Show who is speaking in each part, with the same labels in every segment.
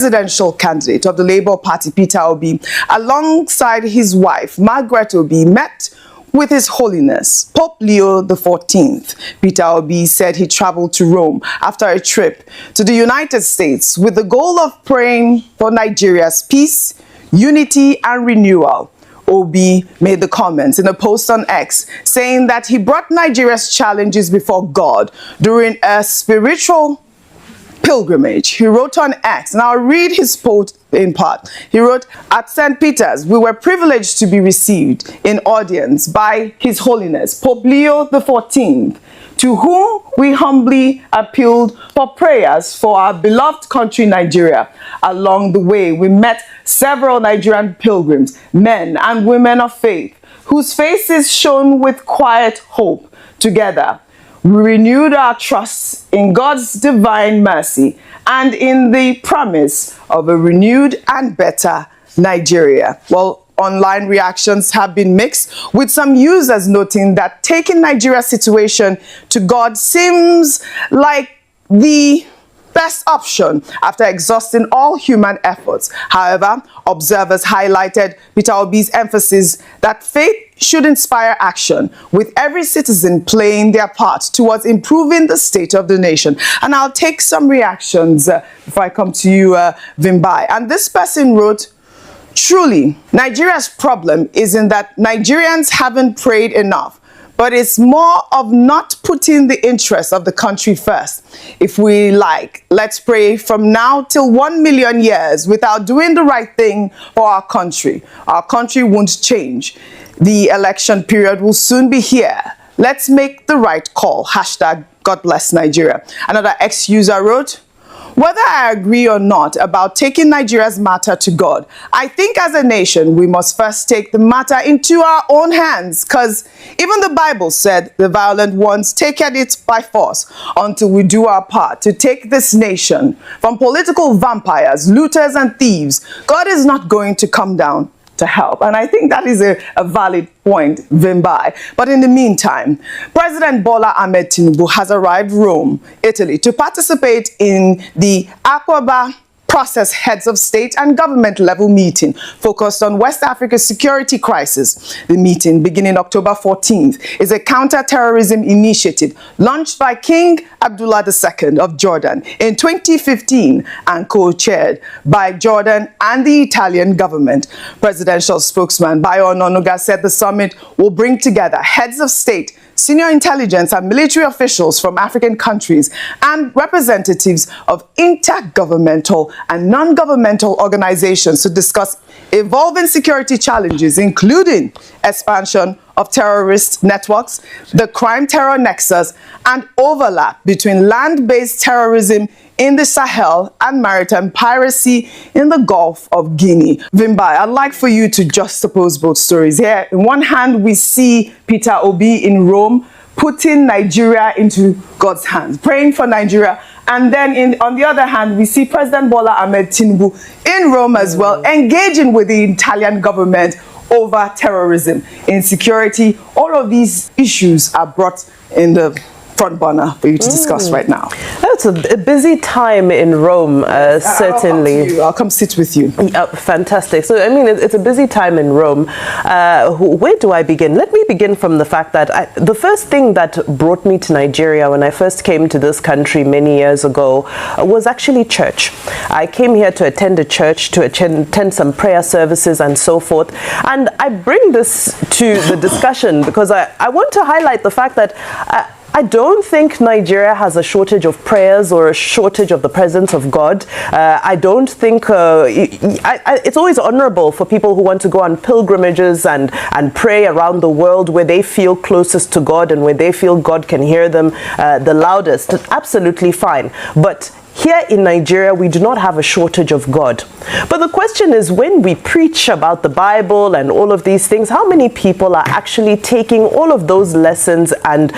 Speaker 1: presidential candidate of the Labour Party, Peter Obi, alongside his wife, Margaret Obi, met with His Holiness Pope Leo XIV. Peter Obi said he traveled to Rome after a trip to the United States with the goal of praying for Nigeria's peace, unity, and renewal. Obi made the comments in a post on X, saying that he brought Nigeria's challenges before God during a spiritual pilgrimage. He wrote on X, and I'll read his post in part. He wrote, "At St. Peter's, we were privileged to be received in audience by His Holiness Pope Leo XIV, to whom we humbly appealed for prayers for our beloved country, Nigeria. Along the way, we met several Nigerian pilgrims, men and women of faith, whose faces shone with quiet hope. Together, we renewed our trust in God's divine mercy and in the promise of a renewed and better Nigeria." Well, online reactions have been mixed, with some users noting that taking Nigeria's situation to God seems like the best option after exhausting all human efforts. However, observers highlighted Peter Obi's emphasis that faith should inspire action, with every citizen playing their part towards improving the state of the nation. And I'll take some reactions before I come to you, Vimbai. And this person wrote, "Truly, Nigeria's problem isn't that Nigerians haven't prayed enough, but it's more of not putting the interests of the country first. If we like, let's pray from now till 1 million years without doing the right thing for our country. Our country won't change. The election period will soon be here. Let's make the right call. Hashtag God bless Nigeria." Another ex-user wrote, "Whether I agree or not about taking Nigeria's matter to God, I think as a nation, we must first take the matter into our own hands, because even the Bible said the violent ones taken it by force. Until we do our part to take this nation from political vampires, looters, and thieves, God is not going to come down to help." And I think that is a valid point, Vimbai. But in the meantime, President Bola Ahmed Tinubu has arrived Rome, Italy, to participate in the Aqaba Process Heads of State and Government level meeting focused on West Africa's security crisis. The meeting, beginning October 14th, is a counter-terrorism initiative launched by King Abdullah II of Jordan in 2015 and co-chaired by Jordan and the Italian government. Presidential spokesman Bayo Ononuga said the summit will bring together heads of state, senior intelligence and military officials from African countries, and representatives of intergovernmental and non-governmental organizations to discuss evolving security challenges, including expansion of terrorist networks, the crime-terror nexus, and overlap between land-based terrorism in the Sahel and maritime piracy in the Gulf of Guinea. Vimbai, I'd like for you to juxtapose both stories. Here, in one hand, we see Peter Obi in Rome putting Nigeria into God's hands, praying for Nigeria. And then on the other hand, we see President Bola Ahmed Tinubu in Rome as well, engaging with the Italian government over terrorism, insecurity. All of these issues are brought in the front burner for you to discuss right now.
Speaker 2: That's a busy time in Rome, certainly.
Speaker 1: I'll come sit with you.
Speaker 2: Fantastic. So, I mean, it's a busy time in Rome. Where do I begin? Let me begin from the fact that the first thing that brought me to Nigeria when I first came to this country many years ago was actually church. I came here to attend a church, to attend some prayer services and so forth. And I bring this to the discussion because I want to highlight the fact that I don't think Nigeria has a shortage of prayers or a shortage of the presence of God. I don't think it's always honorable for people who want to go on pilgrimages and pray around the world where they feel closest to God and where they feel God can hear them the loudest. Absolutely fine. But here in Nigeria, we do not have a shortage of God. But the question is, when we preach about the Bible and all of these things, how many people are actually taking all of those lessons and,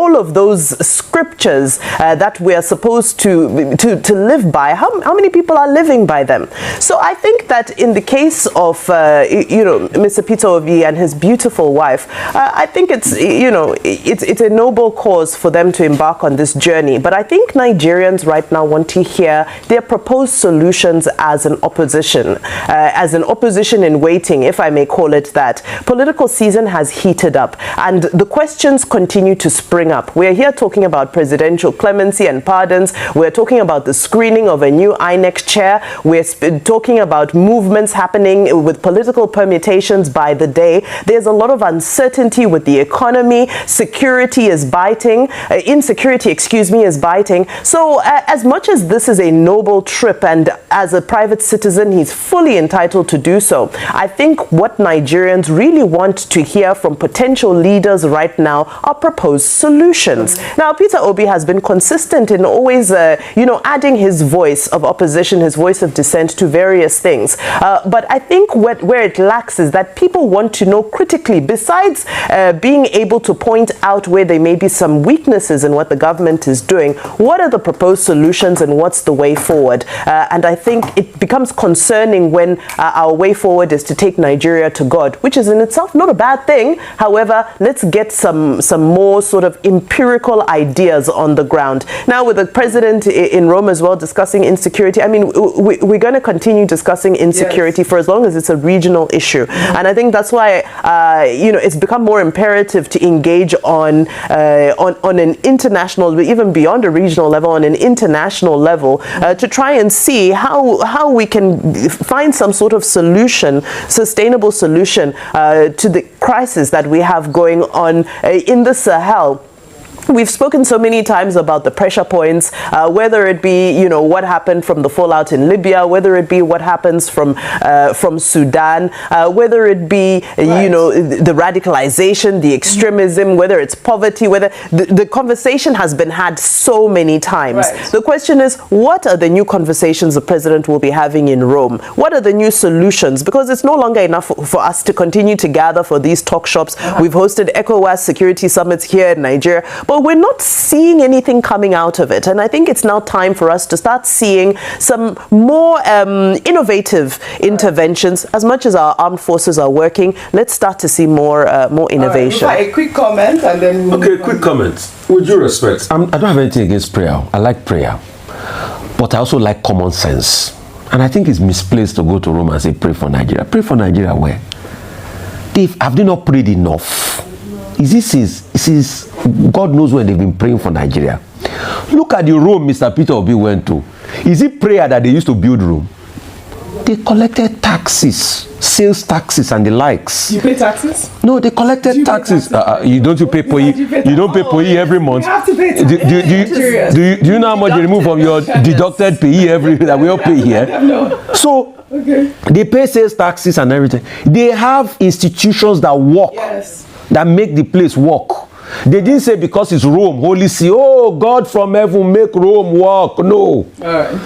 Speaker 2: all of those scriptures that we are supposed to live by? How many people are living by them? So I think that in the case of, Mr. Peter Obi and his beautiful wife, I think it's a noble cause for them to embark on this journey. But I think Nigeria Nigerians right now want to hear their proposed solutions as an opposition in waiting, if I may call it that. Political season has heated up, and the questions continue to spring up. We're here talking about presidential clemency and pardons. We're talking about the screening of a new INEC chair. We're talking about movements happening with political permutations by the day. There's a lot of uncertainty with the economy. Insecurity, is biting. So as much as this is a noble trip, and as a private citizen, he's fully entitled to do so, I think what Nigerians really want to hear from potential leaders right now are proposed solutions. Now, Peter Obi has been consistent in always, adding his voice of opposition, his voice of dissent to various things. But I think where it lacks is that people want to know critically, besides being able to point out where there may be some weaknesses in what the government is doing, what are the proposed solutions and what's the way forward? And I think it becomes concerning when our way forward is to take Nigeria to God, which is in itself not a bad thing. However, let's get some more sort of empirical ideas on the ground. Now, with the president in Rome as well discussing insecurity, I mean, we're going to continue discussing insecurity for as long as it's a regional issue. And I think that's why, it's become more imperative to engage on an international, even beyond a regional level, on an international level, to try and see how we can find some sort of solution, sustainable solution to the crisis that we have going on in the Sahel. We've spoken so many times about the pressure points, whether it be, what happened from the fallout in Libya, whether it be what happens from Sudan, whether it be, the radicalization, the extremism, whether it's poverty, whether the conversation has been had so many times. Right. The question is, what are the new conversations the president will be having in Rome? What are the new solutions? Because it's no longer enough for us to continue to gather for these talk shops. We've hosted ECOWAS security summits here in Nigeria, but we're not seeing anything coming out of it. And I think it's now time for us to start seeing some more innovative interventions. As much as our armed forces are working, let's start to see more innovation.
Speaker 1: Right, a quick comment and then...
Speaker 3: Okay, quick comment. With due respect, I don't have anything against prayer. I like prayer. But I also like common sense. And I think it's misplaced to go to Rome and say, pray for Nigeria. Pray for Nigeria where? Have they not prayed enough? Is God knows when they've been praying for Nigeria. Look at the Rome Mr. Peter Obi went to. Is it prayer that they used to build Rome? They collected taxes, sales taxes and the likes.
Speaker 1: You pay taxes?
Speaker 3: No, they collected taxes. You don't pay POE. You don't pay POE every month.
Speaker 1: You have to pay taxes.
Speaker 3: Do you know how much you remove from your deducted PE every that we all pay here?
Speaker 1: No.
Speaker 3: So they pay sales taxes and everything. They have institutions that work.
Speaker 1: Yes.
Speaker 3: That make the place work. They didn't say because it's Rome, Holy See, oh, God from heaven, make Rome work. No.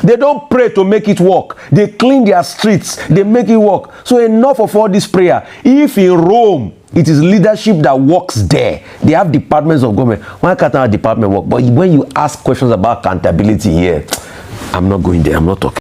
Speaker 3: They don't pray to make it work. They clean their streets. They make it work. So enough of all this prayer. If in Rome, it is leadership that works there. They have departments of government. Why can't our department work? But when you ask questions about accountability here, I'm not going there. I'm not talking.